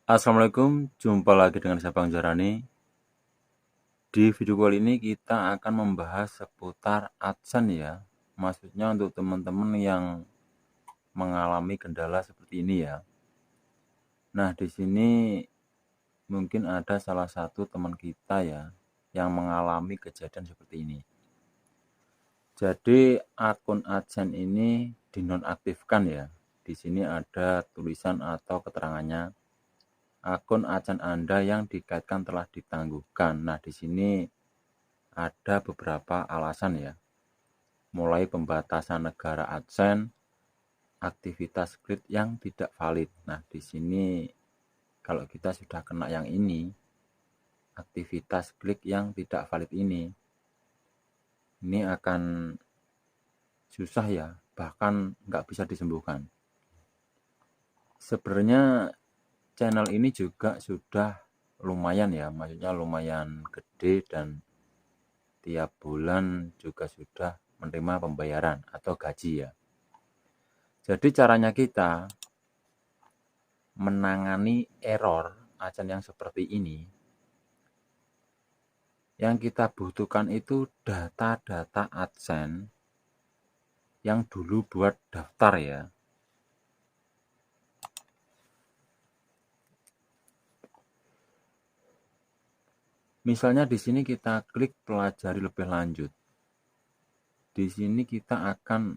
Assalamualaikum, jumpa lagi dengan saya Bang Jarani. Di video kali ini kita akan membahas seputar AdSense ya. Maksudnya untuk teman-teman yang mengalami kendala seperti ini ya. Nah, di sini mungkin ada salah satu teman kita ya yang mengalami kejadian seperti ini. Jadi akun AdSense ini dinonaktifkan ya. Di sini ada tulisan atau keterangannya akun AdSense Anda yang dikaitkan telah ditangguhkan. Nah, di sini ada beberapa alasan ya. Mulai pembatasan negara AdSense, aktivitas klik yang tidak valid. Nah, di sini kalau kita sudah kena yang ini, aktivitas klik yang tidak valid ini akan susah ya, bahkan nggak bisa disembuhkan. Sebenarnya channel ini juga sudah lumayan ya, maksudnya lumayan gede dan tiap bulan juga sudah menerima pembayaran atau gaji ya. Jadi caranya kita menangani error AdSense yang seperti ini, yang kita butuhkan itu data-data AdSense yang dulu buat daftar ya. Misalnya di sini kita klik pelajari lebih lanjut. Di sini kita akan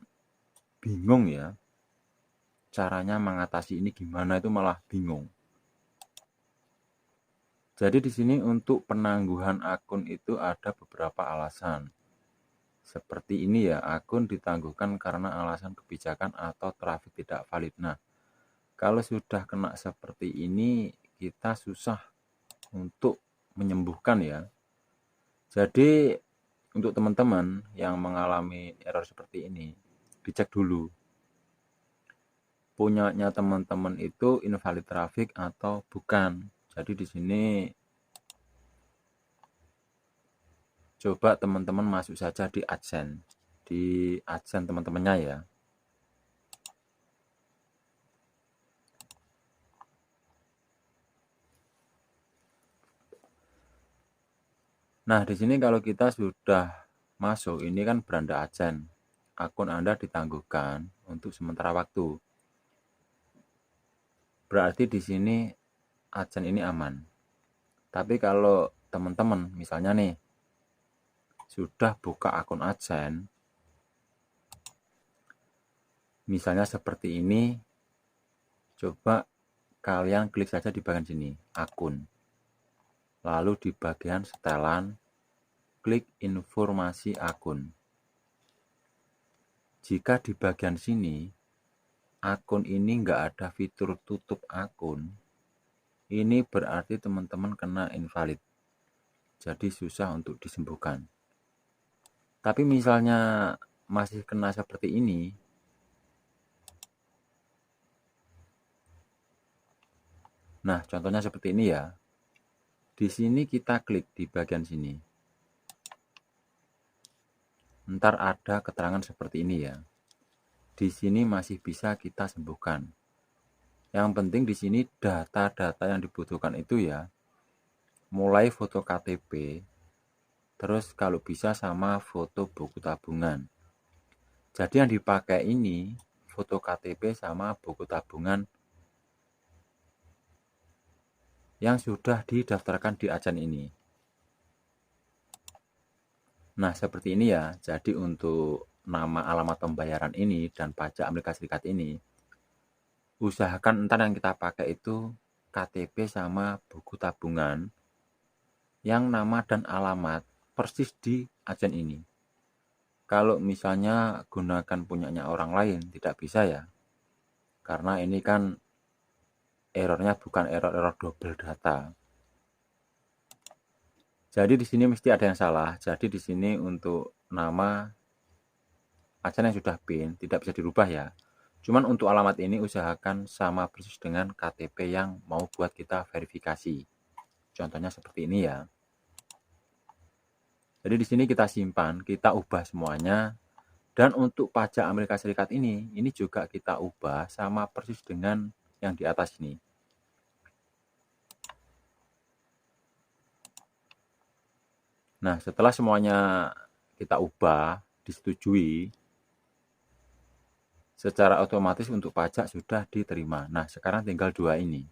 bingung ya. Caranya mengatasi ini gimana itu malah bingung. Jadi di sini untuk penangguhan akun itu ada beberapa alasan. Seperti ini ya, akun ditangguhkan karena alasan kebijakan atau trafik tidak valid. Nah, kalau sudah kena seperti ini, kita susah untuk menyembuhkan ya. Jadi untuk teman-teman yang mengalami error seperti ini, dicek dulu. Punyanya teman-teman itu invalid traffic atau bukan. Jadi di sini coba teman-teman masuk saja di AdSense. Di AdSense teman-temannya ya. Nah, di sini kalau kita sudah masuk, ini kan beranda AdSense. Akun Anda ditangguhkan untuk sementara waktu. Berarti di sini AdSense ini aman. Tapi kalau teman-teman misalnya nih sudah buka akun AdSense, misalnya seperti ini, coba kalian klik saja di bagian sini, akun. Lalu di bagian setelan, klik informasi akun. Jika di bagian sini, akun ini nggak ada fitur tutup akun, ini berarti teman-teman kena invalid. Jadi susah untuk disembuhkan. Tapi misalnya masih kena seperti ini, nah contohnya seperti ini ya. Di sini kita klik di bagian sini. Ntar ada keterangan seperti ini ya. Di sini masih bisa kita sembuhkan. Yang penting di sini data-data yang dibutuhkan itu ya, mulai foto KTP, terus kalau bisa sama foto buku tabungan. Jadi yang dipakai ini foto KTP sama buku tabungan yang sudah didaftarkan di AdSense ini. Nah, seperti ini ya. Jadi untuk nama alamat pembayaran ini dan pajak Amerika Serikat ini, usahakan ntar yang kita pakai itu KTP sama buku tabungan yang nama dan alamat persis di AdSense ini. Kalau misalnya gunakan punyanya orang lain, tidak bisa ya. Karena ini kan errornya bukan error double data. Jadi di sini mesti ada yang salah. Jadi di sini untuk nama AdSense yang sudah PIN tidak bisa dirubah ya. Cuman untuk alamat ini usahakan sama persis dengan KTP yang mau buat kita verifikasi. Contohnya seperti ini ya. Jadi di sini kita simpan, kita ubah semuanya. Dan untuk pajak Amerika Serikat ini juga kita ubah sama persis dengan yang di atas ini. Nah, setelah semuanya kita ubah, disetujui, secara otomatis untuk pajak sudah diterima. Nah, sekarang tinggal dua ini.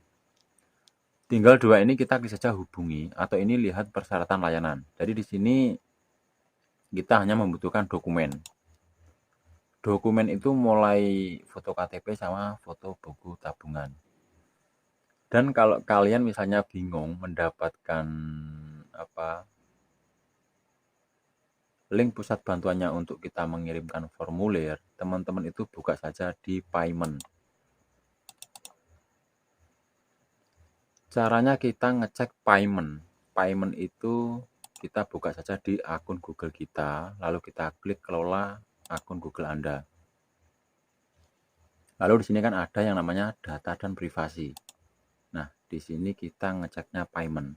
Tinggal dua ini kita klik saja hubungi, atau ini lihat persyaratan layanan. Jadi di sini kita hanya membutuhkan dokumen. Dokumen itu mulai foto KTP sama foto buku tabungan. Dan kalau kalian misalnya bingung mendapatkan link pusat bantuannya untuk kita mengirimkan formulir, teman-teman itu buka saja di payment. Caranya kita ngecek payment. Payment itu kita buka saja di akun Google kita, lalu kita klik kelola akun Google Anda. Lalu di sini kan ada yang namanya data dan privasi. Nah, di sini kita ngeceknya payment.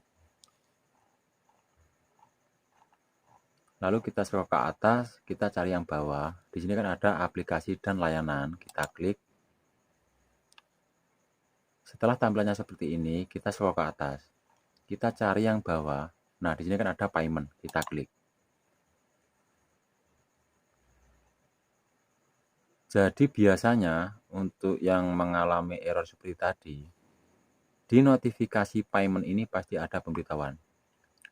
Lalu kita scroll ke atas, kita cari yang bawah. Di sini kan ada aplikasi dan layanan. Kita klik. Setelah tampilannya seperti ini, kita scroll ke atas. Kita cari yang bawah. Nah, di sini kan ada payment. Kita klik. Jadi biasanya untuk yang mengalami error seperti tadi, di notifikasi payment ini pasti ada pemberitahuan.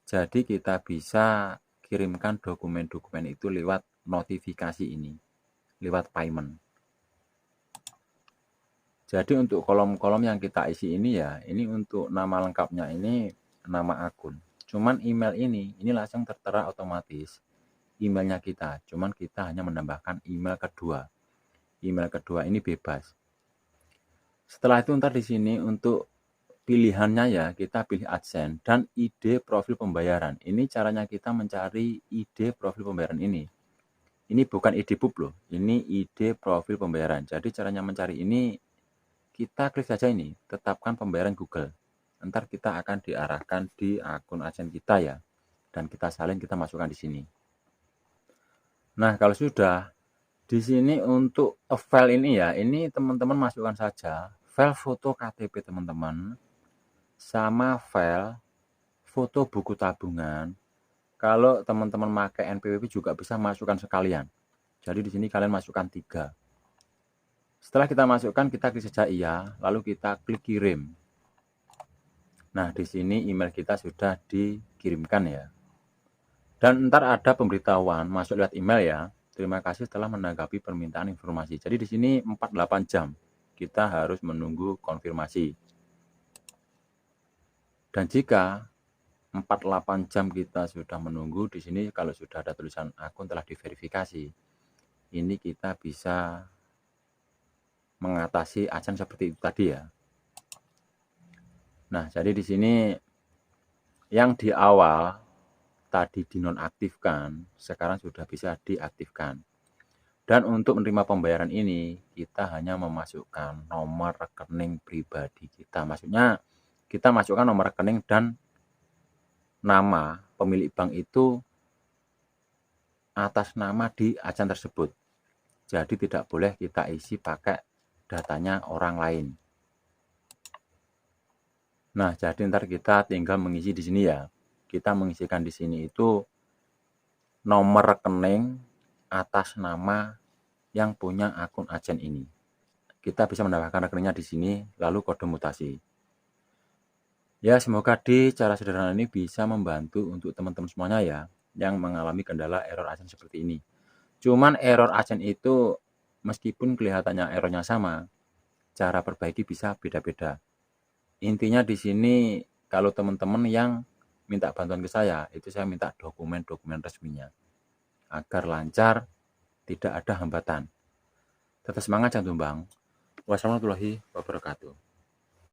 Jadi kita bisa kirimkan dokumen-dokumen itu lewat notifikasi ini, lewat payment. Jadi untuk kolom-kolom yang kita isi ini ya, ini untuk nama lengkapnya ini nama akun. Cuman email ini langsung tertera otomatis emailnya kita. Cuman kita hanya menambahkan email kedua. Email kedua ini bebas. Setelah itu ntar di sini untuk pilihannya ya kita pilih AdSense dan ID profil pembayaran. Ini caranya kita mencari ID profil pembayaran ini. Ini bukan ID PUB loh, ini ID profil pembayaran. Jadi caranya mencari ini kita klik saja ini, tetapkan pembayaran Google. Ntar kita akan diarahkan di akun AdSense kita ya. Dan kita salin, kita masukkan di sini. Nah, kalau sudah di sini untuk file ini ya, ini teman-teman masukkan saja file foto KTP teman-teman sama file foto buku tabungan. Kalau teman-teman pakai NPWP juga bisa masukkan sekalian. Jadi di sini kalian masukkan 3. Setelah kita masukkan, kita klik saja iya, lalu kita klik kirim. Nah, di sini email kita sudah dikirimkan ya. Dan ntar ada pemberitahuan masuk lewat email ya. Terima kasih telah menanggapi permintaan informasi. Jadi di sini 48 jam kita harus menunggu konfirmasi. Dan jika 48 jam kita sudah menunggu, di sini kalau sudah ada tulisan akun telah diverifikasi, ini kita bisa mengatasi AdSense seperti itu tadi ya. Nah, jadi di sini yang di awal tadi dinonaktifkan, sekarang sudah bisa diaktifkan. Dan untuk menerima pembayaran ini, kita hanya memasukkan nomor rekening pribadi kita. Maksudnya, kita masukkan nomor rekening dan nama pemilik bank itu atas nama di AdSense tersebut. Jadi tidak boleh kita isi pakai datanya orang lain. Nah, jadi ntar kita tinggal mengisi di sini ya. Kita mengisikan di sini itu nomor rekening atas nama yang punya akun AdSense ini. Kita bisa menambahkan rekeningnya di sini, lalu kode mutasi. Ya, semoga di cara sederhana ini bisa membantu untuk teman-teman semuanya ya, yang mengalami kendala error AdSense seperti ini. Cuman error AdSense itu, meskipun kelihatannya errornya sama, cara perbaiki bisa beda-beda. Intinya di sini, kalau teman-teman yang minta bantuan ke saya, itu saya minta dokumen-dokumen resminya. Agar lancar, tidak ada hambatan. Tetap semangat, jangan tumbang. Wassalamualaikum warahmatullahi wabarakatuh.